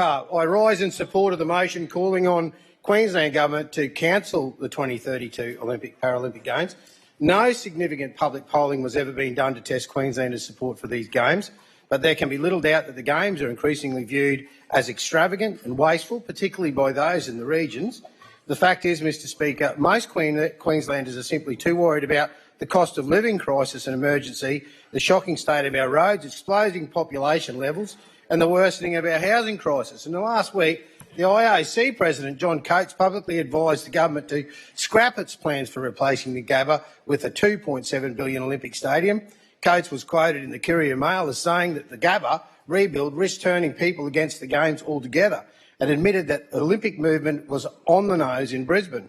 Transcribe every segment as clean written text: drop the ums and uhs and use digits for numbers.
I rise in support of the motion calling on Queensland Government to cancel the 2032 Olympic Paralympic Games. No significant public polling was ever being done to test Queenslanders' support for these Games, but there can be little doubt that the Games are increasingly viewed as extravagant and wasteful, particularly by those in the regions. The fact is, Mr Speaker, most Queenslanders are simply too worried about the cost of living crisis and emergency, the shocking state of our roads, exploding population levels and the worsening of our housing crisis. In the last week, the IAC President, John Coates, publicly advised the government to scrap its plans for replacing the Gabba with a $2.7 billion Olympic stadium. Coates was quoted in the Courier Mail as saying that the Gabba rebuild risked turning people against the Games altogether, and admitted that the Olympic movement was on the nose in Brisbane.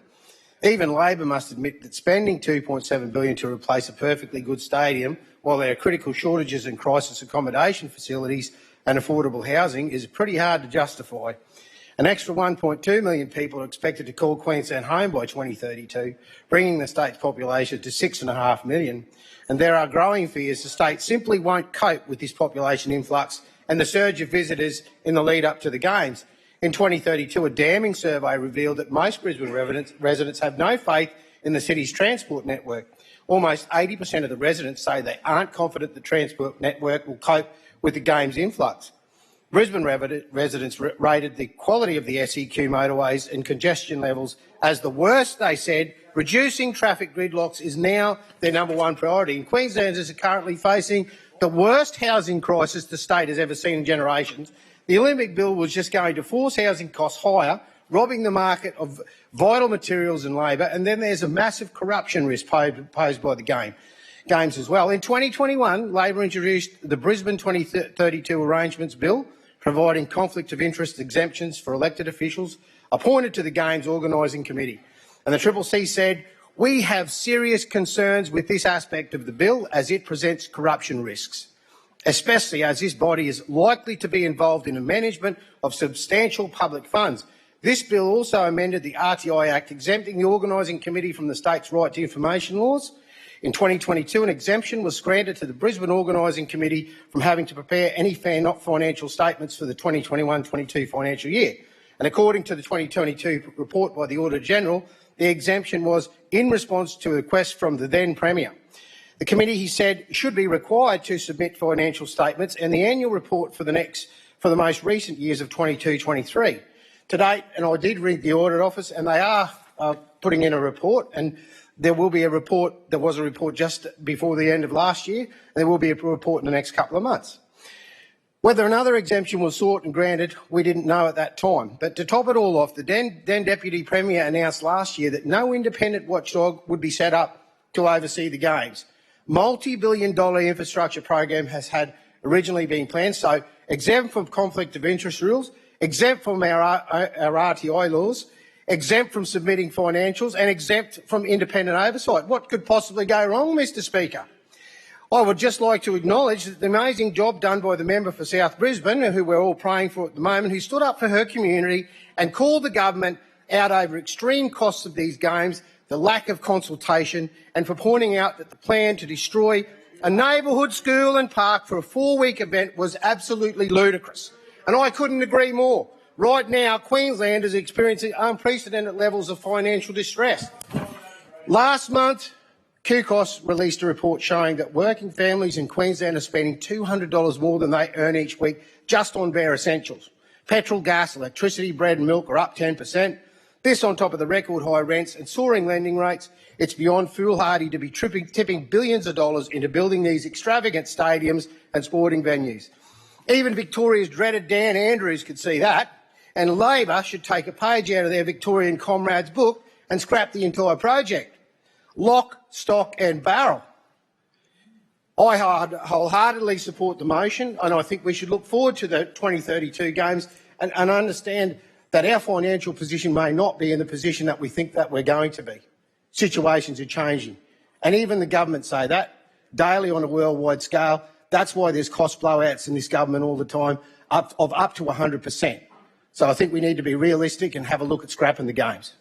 Even Labor must admit that spending $2.7 billion to replace a perfectly good stadium, while there are critical shortages in crisis accommodation facilities and affordable housing, is pretty hard to justify. An extra 1.2 million people are expected to call Queensland home by 2032, bringing the state's population to 6.5 million. And there are growing fears the state simply won't cope with this population influx and the surge of visitors in the lead up to the Games. In 2032, a damning survey revealed that most Brisbane residents have no faith in the city's transport network. Almost 80% of the residents say they aren't confident the transport network will cope with the Games influx. Brisbane residents rated the quality of the SEQ motorways and congestion levels as the worst, they said. Reducing traffic gridlocks is now their #1 priority. And Queenslanders are currently facing the worst housing crisis the state has ever seen in generations. The Olympic bill was just going to force housing costs higher, robbing the market of vital materials and labour, and then there's a massive corruption risk posed by the Games as well. In 2021, Labor introduced the Brisbane 2032 Arrangements Bill, providing conflict of interest exemptions for elected officials appointed to the Games Organising Committee. And the CCC said, "We have serious concerns with this aspect of the bill as it presents corruption risks, especially as this body is likely to be involved in the management of substantial public funds." This bill also amended the RTI Act, exempting the Organising Committee from the state's right to information laws. In 2022, an exemption was granted to the Brisbane Organising Committee from having to prepare any financial statements for the 2021-22 financial year. And according to the 2022 report by the Auditor-General, the exemption was in response to a request from the then Premier. The committee, he said, should be required to submit financial statements and the annual report for the most recent years of 22-23. To date, and I did read the Audit Office, and they are putting in a report, and there will be a report. There was a report just before the end of last year, and there will be a report in the next couple of months. Whether another exemption was sought and granted, we didn't know at that time. But to top it all off, the then Deputy Premier announced last year that no independent watchdog would be set up to oversee the Games. Multi-billion-dollar infrastructure program has had originally been planned, so exempt from conflict of interest rules, exempt from our RTI laws, exempt from submitting financials and exempt from independent oversight. What could possibly go wrong, Mr Speaker? I would just like to acknowledge the amazing job done by the member for South Brisbane, who we're all praying for at the moment, who stood up for her community and called the government out over extreme costs of these Games, the lack of consultation, and for pointing out that the plan to destroy a neighbourhood school and park for a 4-week event was absolutely ludicrous. And I couldn't agree more. Right now, Queensland is experiencing unprecedented levels of financial distress. Last month, QCOS released a report showing that working families in Queensland are spending $200 more than they earn each week just on bare essentials. Petrol, gas, electricity, bread and milk are up 10%. This on top of the record high rents and soaring lending rates. It's beyond foolhardy to be tipping billions of dollars into building these extravagant stadiums and sporting venues. Even Victoria's dreaded Dan Andrews could see that, and Labor should take a page out of their Victorian comrades' book and scrap the entire project. Lock, stock and barrel. I wholeheartedly support the motion, and I think we should look forward to the 2032 Games and understand that our financial position may not be in the position that we think that we're going to be. Situations are changing, and even the government say that daily on a worldwide scale. That's why there's cost blowouts in this government all the time, of up to 100%. So I think we need to be realistic and have a look at scrapping the Games.